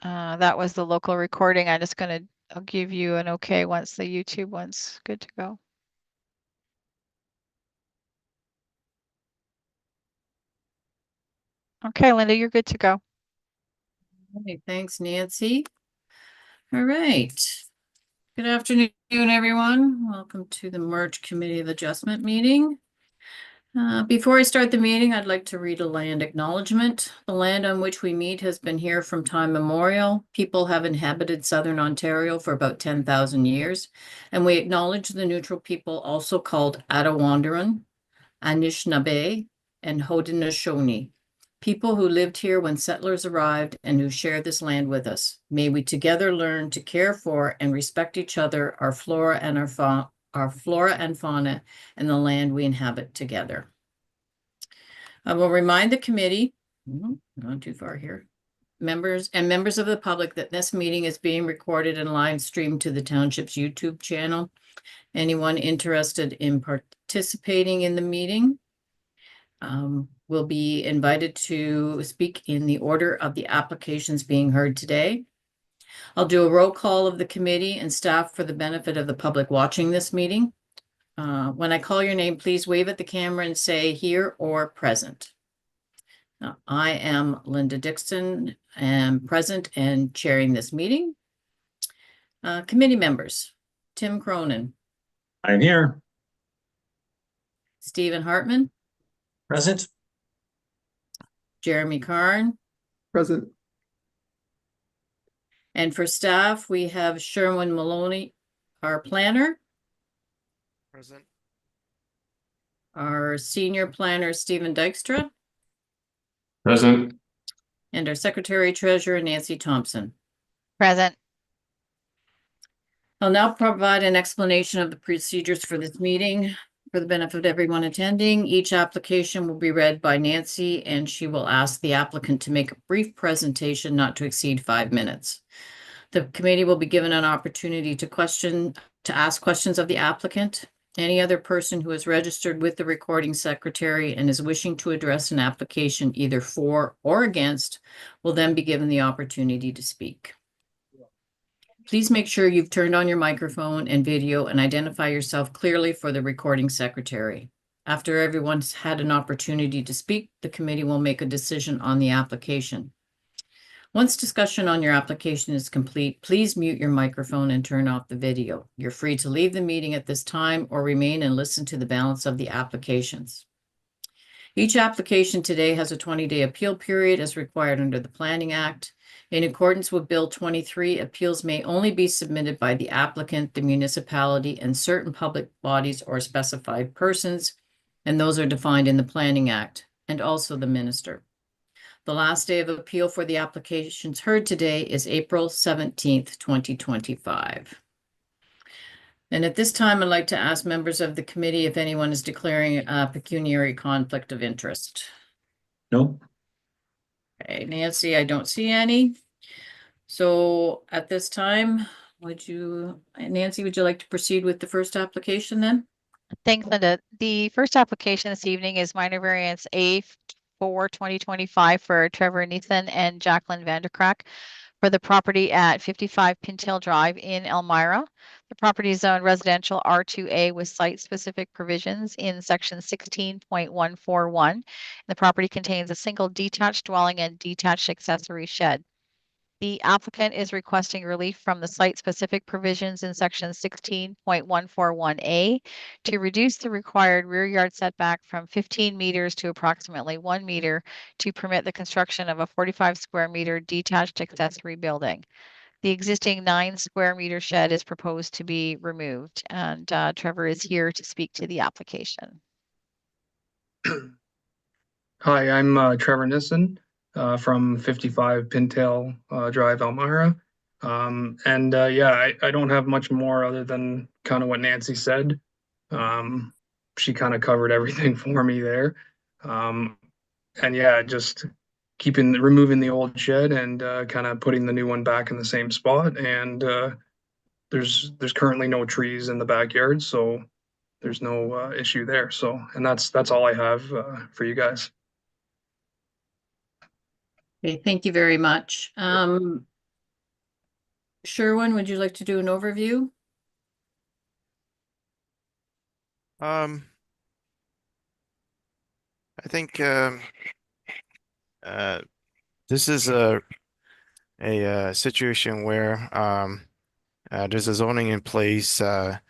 That was the local recording. I'll give you an okay once the YouTube one's good to go. Okay, Linda, you're good to go. Okay, thanks, Nancy. All right. Good afternoon, everyone. Welcome to the Merge Committee of Adjustment meeting. Before I start the meeting, I'd like to read a land acknowledgement. The land on which we meet has been here from time memorial. People have inhabited southern Ontario for about 10,000 years, and we acknowledge the neutral people also called Attawandaron, Anishinaabe, and Haudenosaunee, people who lived here when settlers arrived and who share this land with us. May we together learn to care for and respect each other, our flora and fauna, and the land we inhabit together. I will remind the committee, gone too far here, members of the public that this meeting is being recorded and live streamed to the township's YouTube channel. Anyone interested in participating in the meeting will be invited to speak in the order of the applications being heard today. I'll do a roll call of the committee and staff for the benefit of the public watching this meeting. When I call your name, please wave at the camera and say here or present. I am Linda Dixon, and present and chairing this meeting. Committee members, Tim Cronin. I'm here. Stephen Hartman. Present. Jeremy Karn. Present. And for staff, we have Sherwin Maloney, our planner. Present. Our senior planner, Stephen Dykstra. Present. And our secretary treasurer, Nancy Thompson. Present. I'll now provide an explanation of the procedures for this meeting. For the benefit of everyone attending, each application will be read by Nancy, and she will ask the applicant to make a brief presentation not to exceed 5 minutes. The committee will be given an opportunity to ask questions of the applicant. Any other person who is registered with the recording secretary and is wishing to address an application either for or against will then be given the opportunity to speak. Please make sure you've turned on your microphone and video and identify yourself clearly for the recording secretary. After everyone's had an opportunity to speak, the committee will make a decision on the application. Once discussion on your application is complete, please mute your microphone and turn off the video. You're free to leave the meeting at this time or remain and listen to the balance of the applications. Each application today has a 20-day appeal period as required under the Planning Act. In accordance with Bill 23, appeals may only be submitted by the applicant, the municipality, and certain public bodies or specified persons, and those are defined in the Planning Act, and also the minister. The last day of appeal for the applications heard today is April 17th, 2025. And at this time, I'd like to ask members of the committee if anyone is declaring a pecuniary conflict of interest. Nope. Okay, Nancy, I don't see any. So at this time, Nancy, would you like to proceed with the first application then? Thanks, Linda. The first application this evening is minor variance A for 2025 for Trevor Neeson and Jacqueline Vanderkraak for the property at 55 Pintail Drive in Elmira. The property is zoned residential R2A with site-specific provisions in section 16.141. The property contains a single detached dwelling and detached accessory shed. The applicant is requesting relief from the site-specific provisions in section 16.141A to reduce the required rear yard setback from 15 meters to approximately 1 meter to permit the construction of a 45 square meter detached accessory building. The existing 9 square meter shed is proposed to be removed, and Trevor is here to speak to the application. Hi, I'm Trevor Nissen from 55 Pintail Drive, Elmira. Yeah, I don't have much more other than kind of what Nancy said. She kind of covered everything for me there. Yeah, just removing the old shed and kind of putting the new one back in the same spot. And there's currently no trees in the backyard, so there's no issue there. So, and that's all I have for you guys. Okay, thank you very much. Sherwin, would you like to do an overview? I think this is a situation where there's a zoning in place for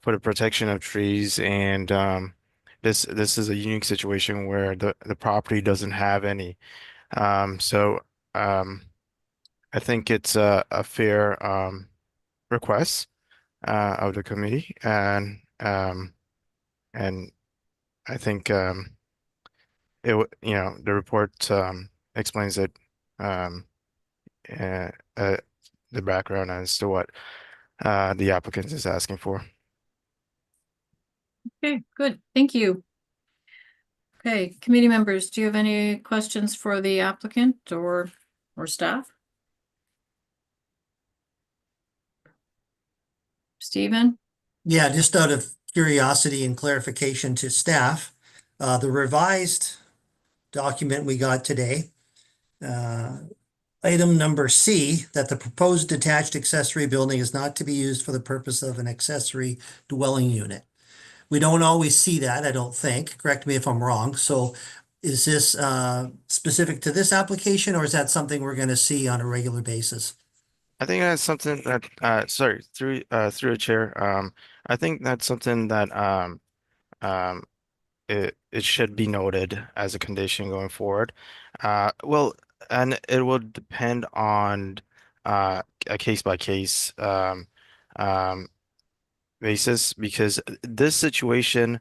the protection of trees, and this is a unique situation where the property doesn't have any. So I think it's a fair request of the committee, and I think the report explains it, um uh, uh, the background as to what the applicant is asking for. Okay, good. Thank you. Okay, committee members, do you have any questions for the applicant or staff? Stephen? Yeah, just out of curiosity and clarification to staff, the revised document we got today, item number C, that the proposed detached accessory building is not to be used for the purpose of an accessory dwelling unit. We don't always see that, I don't think. Correct me if I'm wrong. So is this specific to this application, or is that something we're going to see on a regular basis? I think that's something that sorry, through the chair, I think that's something that um it should be noted as a condition going forward. Well, and it will depend on a case by case um basis, because this situation,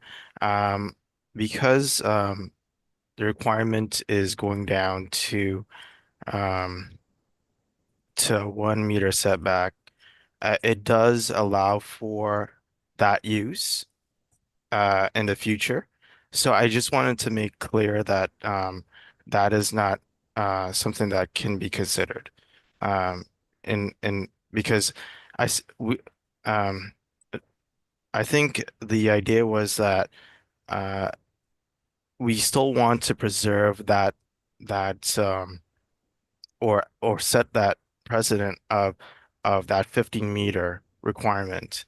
because the requirement is going down um to 1 meter setback, it does allow for that use in the future. So I just wanted to make clear that that is not something that can be considered. In because I s- we I think the idea was that uh we still want to preserve that or set that precedent of that 15-meter requirement.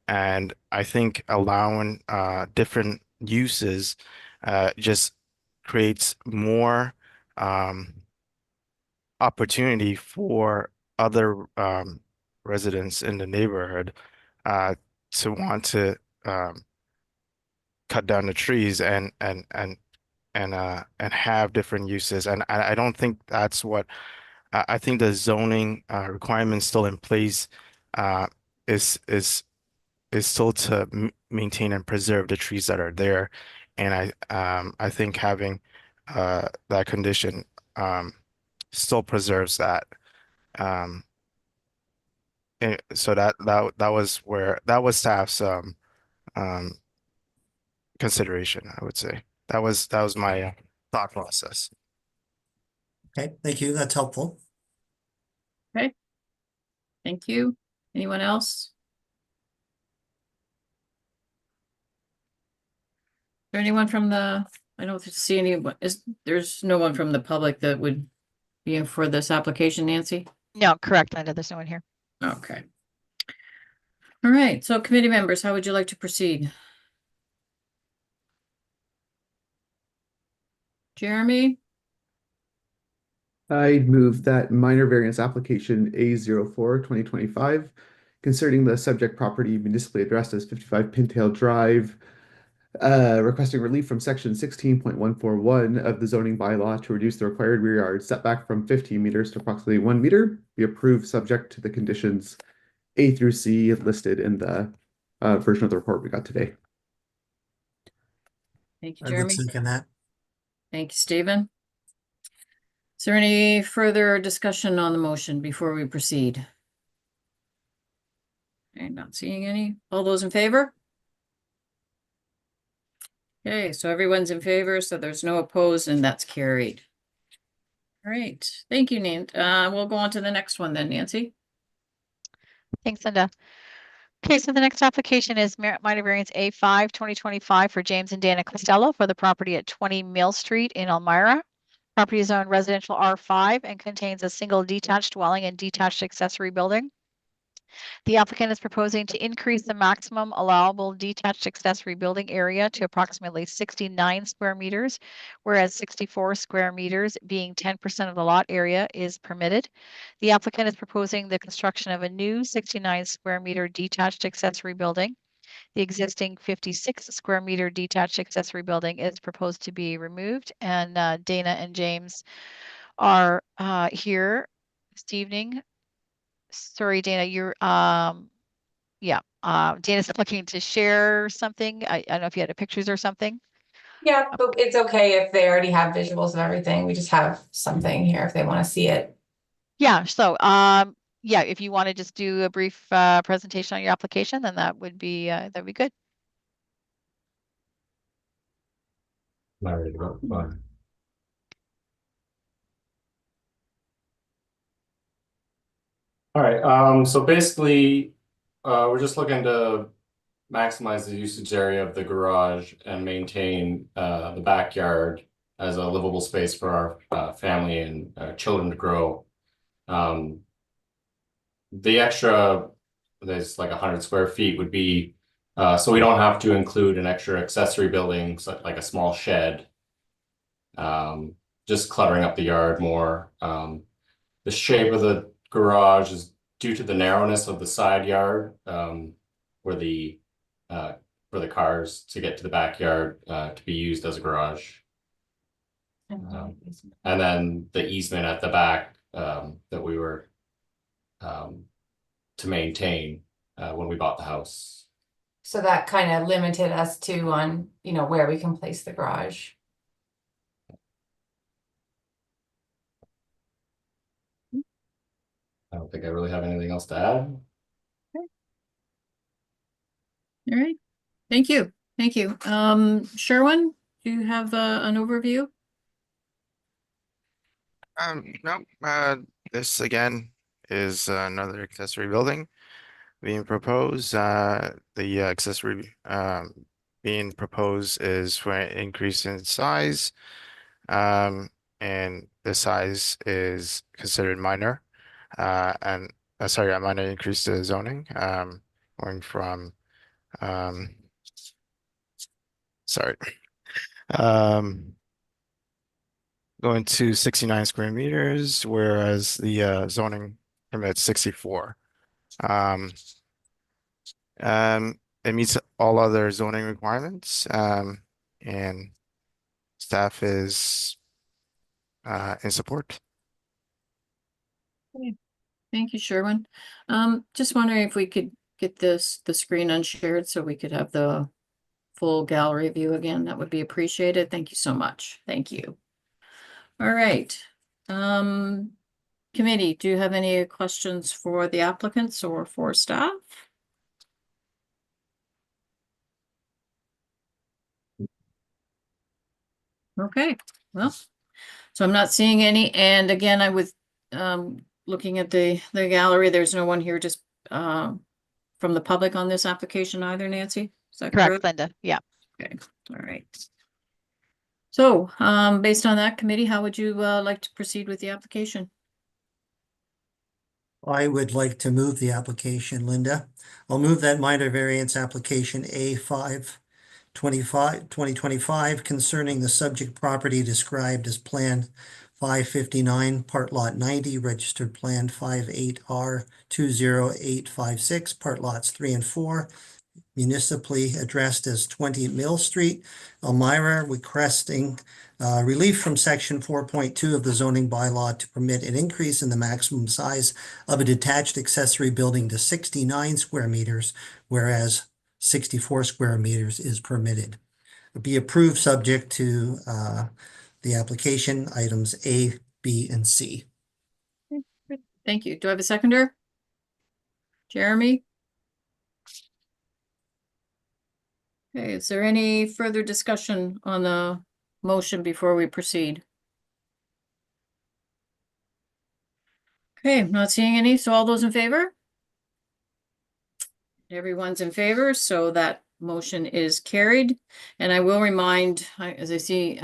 And I think allowing different uses just creates more opportunity for other residents in the neighborhood uh, to want to cut down the trees and have different uses. And I don't think that's what I think the zoning requirements still in place uh, is still to m maintain and preserve the trees that are there. And I think having that condition still preserves that. Um, and so that was where that was staff's um consideration, I would say. That was my thought process. Okay, thank you. That's helpful. Thank you. Anyone else? Is there anyone from I don't see anyone, there's no one from the public that would be in for this application, Nancy? No, correct, Linda. There's no one here. Okay. All right, so committee members, how would you like to proceed? Jeremy? I'd move that minor variance application A04 2025 concerning the subject property municipally addressed as 55 Pintail Drive, requesting relief from section 16.141 of the zoning bylaw to reduce the required rear yard setback from 15 meters to approximately 1 meter, be approved subject to the conditions A through C listed in the version of the report we got today. Thank you, I would Jeremy. second that. Thank you, Stephen. Is there any further discussion on the motion before we proceed? Okay, not seeing any. All those in favor? Okay, so everyone's in favor, so there's no opposed, and that's carried. All right, thank you, Nan. We'll go on to the next one then, Nancy. Thanks, Linda. Okay, so the next application is minor variance A5 2025 for James and Dana Costello for the property at 20 Mill Street in Elmira. Property is zoned residential R5 and contains a single detached dwelling and detached accessory building. The applicant is proposing to increase the maximum allowable detached accessory building area to approximately 69 square meters, whereas 64 square meters, being 10% of the lot area, is permitted. The applicant is proposing the construction of a new 69 square meter detached accessory building. The existing 56 square meter detached accessory building is proposed to be removed, and Dana and James are here this evening. Sorry, Dana, Dana's looking to share something. I don't know if you had pictures or something. Yeah, but it's okay if they already have visuals of everything. We just have something here if they want to see it. Yeah, so if you want to just do a brief presentation on your application, then that would be good. Not ready to go. Fine. All right, so basically, we're just looking to maximize the usage area of the garage and maintain the backyard as a livable space for our family and children to grow. The extra, there's like 100 square feet would be, so we don't have to include an extra accessory building, like a small shed. Just cluttering up the yard more. The shape of the garage is due to the narrowness of the side yard, where for the cars to get to the backyard to be used as a garage. And then the easement at the back that we were to maintain when we bought the house. So that kind of limited us to on, where we can place the garage. I don't think I really have anything else to add. All right, thank you, thank you. Sherwin, do you have an overview? No, this again is another accessory building being proposed. The accessory being proposed is for an increase in size. And the size is considered minor. A minor increase to zoning, going from sorry. Going to 69 square meters, whereas the zoning permits 64. It meets all other zoning requirements, and staff is in support. Thank you, Sherwin. Just wondering if we could get the screen unshared so we could have the full gallery view again. That would be appreciated. Thank you so much. Thank you. All right. Committee, do you have any questions for the applicants or for staff? Okay, well, so I'm not seeing any. And again, I was looking at the gallery. There's no one here just from the public on this application either, Nancy? Is that Correct, Linda. Yeah. Okay, all right. So, based on that, committee, how would you like to proceed with the application? I would like to move the application, Linda. I'll move that minor variance application A5 2025 concerning the subject property described as Plan 559, Part Lot 90, Registered Plan 58R 20856, Part Lots 3 and 4, municipally addressed as 20 Mill Street, Elmira, requesting relief from section 4.2 of the zoning bylaw to permit an increase in the maximum size of a detached accessory building to 69 square meters, whereas 64 square meters is permitted. Be approved subject to the application items A, B, and C. Thank you. Do I have a seconder? Jeremy? Okay, is there any further discussion on the motion before we proceed? Okay, I'm not seeing any. So all those in favor? Everyone's in favor, so that motion is carried. And I will remind, as I see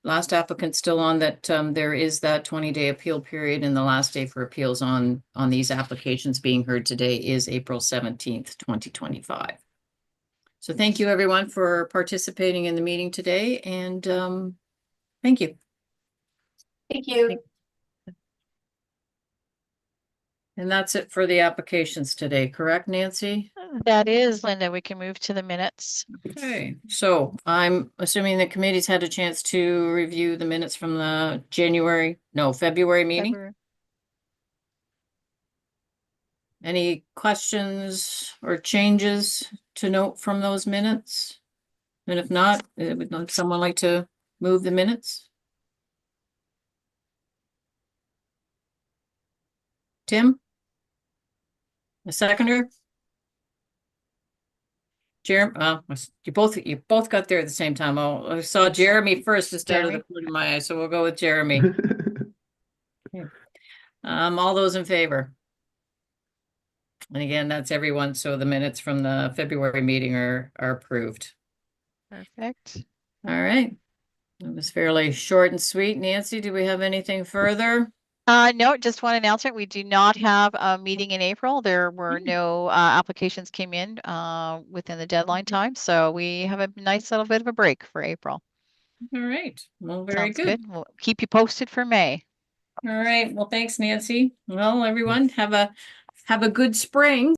last applicant still on, that there is that 20-day appeal period, and the last day for appeals on these applications being heard today is April 17th, 2025. So thank you, everyone, for participating in the meeting today, and thank you. Thank you. And that's it for the applications today, correct, Nancy? That is, Linda, we can move to the minutes. Okay, so I'm assuming the committee's had a chance to review the minutes from the February meeting. February. Any questions or changes to note from those minutes? And if not, would someone like to move the minutes? Tim? A seconder? Jeremy, you both got there at the same time. Oh, I saw Jeremy first, just out of the Jeremy? corner of my eye, so we'll go with Jeremy. All those in favor? And again, that's everyone, so the minutes from the February meeting are approved. Perfect. All right. It was fairly short and sweet. Nancy, do we have anything further? No, just one announcement. We do not have a meeting in April. There were no applications came in within the deadline time. So we have a nice little bit of a break for April. All right. Well, very Sounds good. We'll keep you posted for May. All right. Well, thanks, Nancy. Well, everyone, have a good spring.